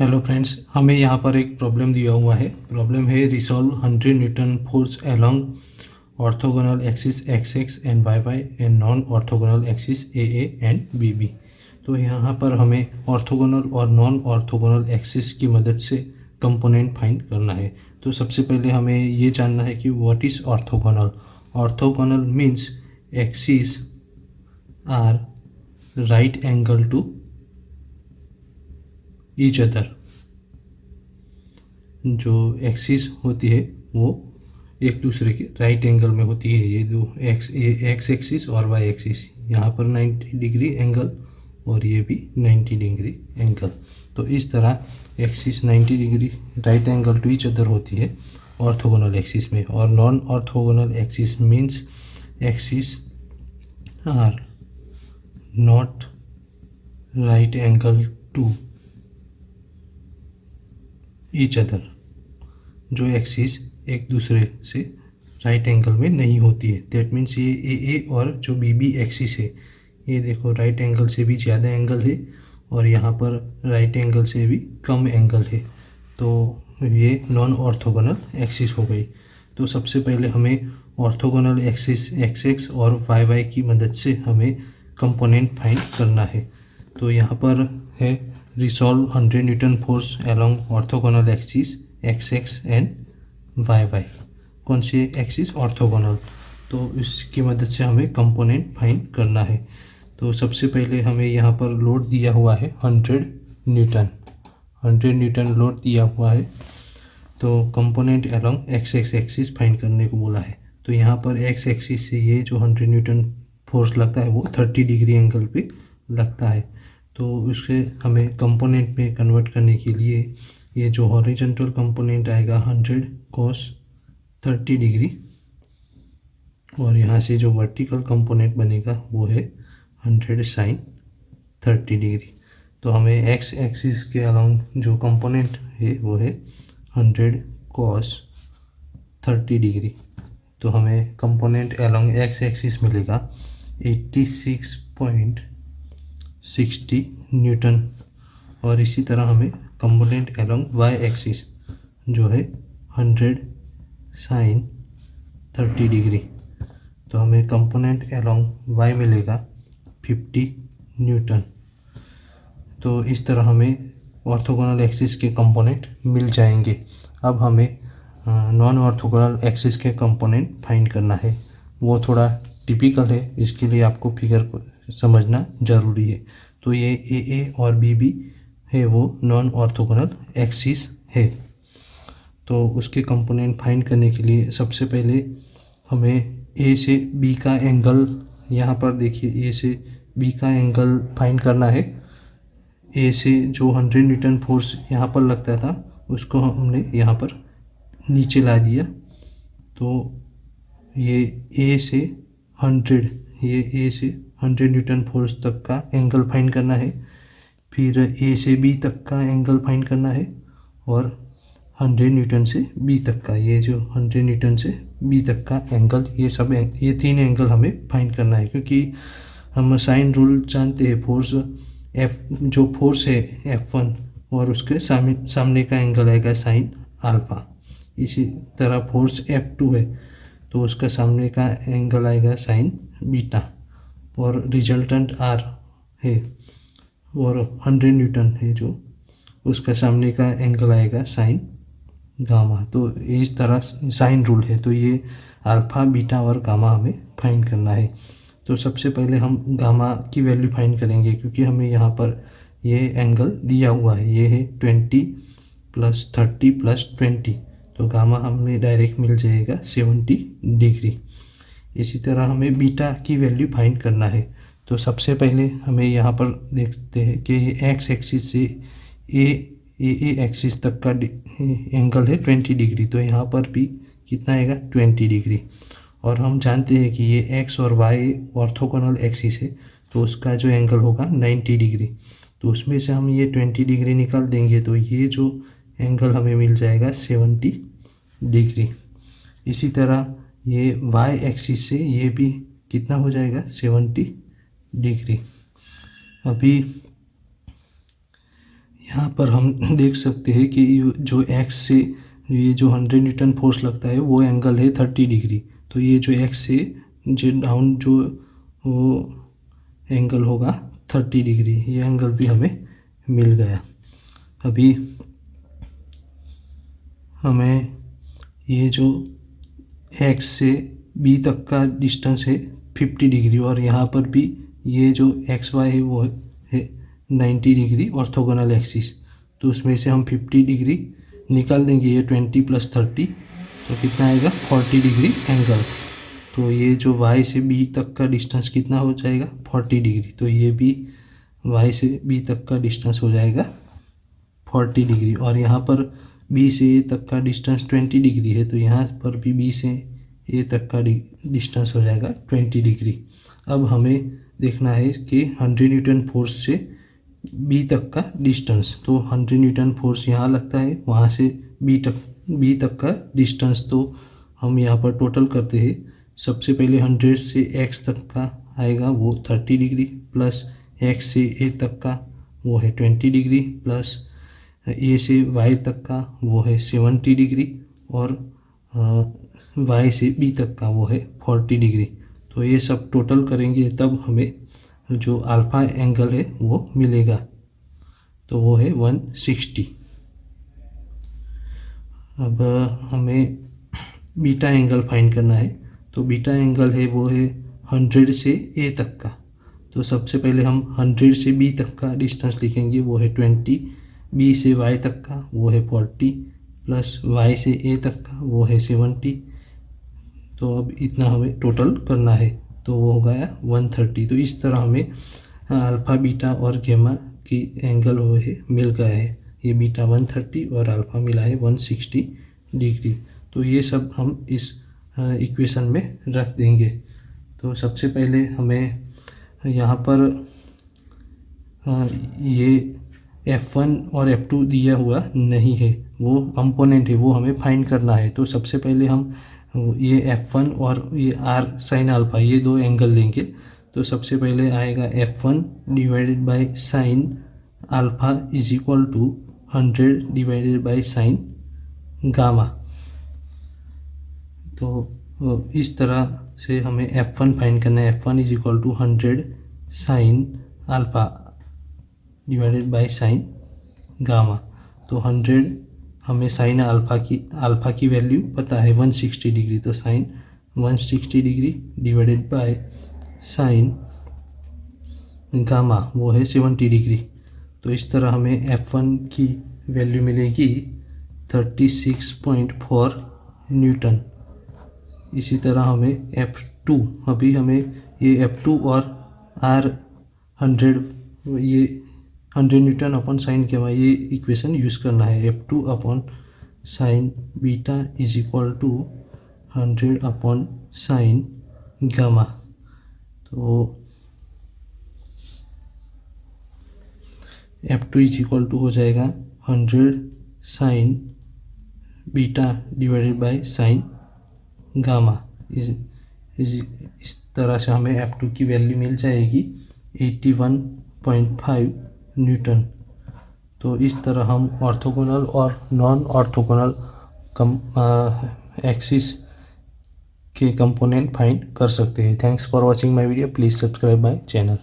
Hello friends, हमें यहाँ पर एक प्रॉब्लम दिया हुआ है। प्रॉब्लम है resolve 100 newton force along orthogonal axis X X and Y Y and non orthogonal axis A and B B. तो यहाँ पर हमें ऑर्थोगोनल और नॉन ऑर्थोगोनल एक्सिस की मदद से कंपोनेंट फाइंड करना है। तो सबसे पहले हमें ये जानना है कि what is orthogonal. Orthogonal means axis are right angle to each other. जो एक्सिस होती है वो एक दूसरे के राइट एंगल में होती है। ये दो एक्स एक्सिस और वाई एक्सिस, यहाँ पर 90 डिग्री एंगल और ये भी 90 डिग्री एंगल। तो इस तरह axis 90 degree right angle to each other होती है ऑर्थोगोनल एक्सिस में। और non orthogonal axis means axis are not right angle to each other. जो एक्सिस एक दूसरे से राइट एंगल में नहीं होती है, दैट मीन्स ये ए और जो बी बी एक्सिस है, ये देखो राइट एंगल से भी ज़्यादा एंगल है और यहाँ पर राइट एंगल से भी कम एंगल है। तो ये नॉन ऑर्थोगोनल एक्सिस हो गई। तो सबसे पहले हमें ऑर्थोगोनल एक्सिस एक्स एक्स और वाई वाई की मदद से हमें कंपोनेंट फाइंड करना है। तो यहाँ पर है resolve 100 newton force along orthogonal axis X X and Y Y. कौन से एक्सिस? ऑर्थोगोनल। तो इसकी मदद से हमें कंपोनेंट फाइंड करना है। तो सबसे पहले हमें यहाँ पर लोड दिया हुआ है 100 न्यूटन। 100 न्यूटन लोड दिया हुआ है। तो component along x x axis find करने को बोला है। तो यहाँ पर एक्स एक्सिस से ये जो 100 न्यूटन फोर्स लगता है वो 30 डिग्री एंगल पे लगता है। तो उसके हमें कंपोनेंट में कन्वर्ट करने के लिए ये जो हॉरिजॉन्टल कंपोनेंट आएगा 100 cos 30 डिग्री, और यहाँ से जो वर्टिकल कंपोनेंट बनेगा वो है 100 sin 30 डिग्री। तो हमें एक्स एक्सिस के अलोंग जो कंपोनेंट है वो है 100 cos 30 डिग्री। तो हमें कंपोनेंट अलोंग एक्स एक्सिस मिलेगा 86.60 न्यूटन। और इसी तरह हमें कंपोनेंट अलोंग वाई एक्सिस जो है 100 sin 30 डिग्री, तो हमें कंपोनेंट अलोंग वाई मिलेगा 50 न्यूटन। तो इस तरह हमें ऑर्थोगोनल एक्सिस के कंपोनेंट मिल जाएंगे। अब हमें नॉन ऑर्थोगोनल एक्सिस के कंपोनेंट फाइंड करना है। वो थोड़ा टिपिकल है, इसके लिए आपको फिगर को समझना ज़रूरी है। तो ये ए और बी है वो नॉन ऑर्थोगोनल एक्सिस है। तो उसके कंपोनेंट फाइंड करने के लिए सबसे पहले हमें ए से बी का एंगल, यहाँ पर देखिए ए से बी का एंगल फाइंड करना है। ए से जो 100 न्यूटन फोर्स यहाँ पर लगता था उसको हमने यहाँ पर नीचे ला दिया। तो ये ए से 100, ये ए से 100 न्यूटन फोर्स तक का एंगल फाइंड करना है। फिर ए से बी तक का एंगल फाइंड करना है और 100 न्यूटन से बी तक का, ये जो 100 न्यूटन से बी तक का एंगल, ये तीन एंगल हमें फाइंड करना है। क्योंकि हम साइन रूल जानते हैं, फोर्स जो फोर्स है F1 और उसके सामने का एंगल आएगा साइन अल्फा। इसी तरह फोर्स F2 है तो उसका सामने का एंगल आएगा साइन बीटा, और रिजल्टेंट R है और 100 न्यूटन है जो उसका सामने का एंगल आएगा साइन गामा। तो इस तरह साइन रूल है। तो ये अल्फा बीटा और गामा हमें फाइंड करना है। तो सबसे पहले हम गामा की वैल्यू फाइंड करेंगे, क्योंकि हमें यहाँ पर ये एंगल दिया हुआ है, ये है 20 + 30 + 20। तो गामा हमें डायरेक्ट मिल जाएगा 70 डिग्री। इसी तरह हमें बीटा की वैल्यू फाइंड करना है। तो सबसे पहले हमें यहाँ पर देखते हैं कि ये एक्स एक्सिस से ए एक्सिस तक का एंगल है 20 डिग्री। तो यहाँ पर भी कितना आएगा? 20 डिग्री। और हम जानते हैं कि ये एक्स और वाई ऑर्थोगोनल एक्सिस है, तो उसका जो एंगल होगा 90 डिग्री। तो उसमें से हम ये 20 डिग्री निकाल देंगे तो ये जो एंगल हमें मिल जाएगा 70 डिग्री। इसी तरह ये वाई एक्सिस से ये भी कितना हो जाएगा? 70 डिग्री। अभी यहाँ पर हम देख सकते हैं कि जो एक्स से ये जो 100 न्यूटन फोर्स लगता है वो एंगल है 30 डिग्री। तो ये जो एक्स से जो डाउन जो वो एंगल होगा 30 डिग्री, ये एंगल भी हमें मिल गया। अभी हमें ये जो एक्स से बी तक का डिस्टेंस है 50 डिग्री और यहाँ पर भी ये जो एक्स वाई है वो है 90 डिग्री ऑर्थोगोनल एक्सिस। तो उसमें से हम 50 डिग्री निकाल देंगे, ये 20 + 30 तो कितना आएगा 40 डिग्री एंगल। तो ये जो y से b तक का डिस्टेंस कितना हो जाएगा 40 डिग्री। तो ये भी y से b तक का डिस्टेंस हो जाएगा 40 डिग्री और यहाँ पर b से a तक का डिस्टेंस 20 डिग्री है। तो यहाँ पर भी b से a तक का डिस्टेंस हो जाएगा 20 डिग्री। अब हमें देखना है कि 100 न्यूटन फोर्स से b तक का डिस्टेंस। तो 100 न्यूटन फोर्स यहाँ लगता है, वहाँ से b तक का डिस्टेंस। तो हम यहाँ पर टोटल करते हैं। सबसे पहले 100 से x तक का आएगा वो 30 डिग्री, प्लस x से a तक का वो है 20 डिग्री, प्लस a से y तक का वो है 70 डिग्री और y से b तक का वो है 40 डिग्री। तो ये सब टोटल करेंगे तब हमें जो अल्फ़ा एंगल है वो मिलेगा। तो वो है 160। अब हमें बीटा एंगल फाइंड करना है। तो बीटा एंगल है वो है 100 से a तक का। तो सबसे पहले हम 100 से b तक का डिस्टेंस लिखेंगे, वो है 20, b से y तक का वो है 40, प्लस y से a तक का वो है 70। तो अब इतना हमें टोटल करना है, तो वो हो गया 130। तो इस तरह हमें अल्फ़ा बीटा और गेमा की एंगल वो है मिल गया है। ये बीटा 130 और अल्फ़ा मिला है 160 डिग्री। तो ये सब हम इस इक्वेशन में रख देंगे। तो सबसे पहले हमें यहाँ पर ये F1 और F2 दिया हुआ नहीं है, वो कंपोनेंट है, वो हमें फाइंड करना है। तो सबसे पहले हम ये F1 और ये R sin अल्फ़ा ये दो एंगल लेंगे। तो सबसे पहले आएगा F1 divided by sin alpha is equal to 100 divided by sin gamma. तो इस तरह से हमें F1 फाइंड करना है। F1 is equal to 100 sin alpha divided by sin gamma. तो 100 हमें साइन अल्फ़ा की वैल्यू पता है 160 डिग्री। तो sine 160 degree divided by sine gamma वो है 70 डिग्री। तो इस तरह हमें F1 की वैल्यू मिलेगी 36.4 न्यूटन। इसी तरह हमें F2, अभी हमें ये F2 और R100 ये 100 न्यूटन अपॉन साइन गामा ये इक्वेशन यूज़ करना है। F2 upon sine beta is equal to 100 upon sine gamma. तो F2 इज इक्वल टू हो जाएगा 100 sine beta divided by sine gamma. इस तरह से हमें F2 की वैल्यू मिल जाएगी 81.5 न्यूटन। तो इस तरह हम ऑर्थोगोनल और नॉन ऑर्थोगोनल एक्सिस के कंपोनेंट फाइंड कर सकते हैं। Thanks for watching my video. Please subscribe my channel.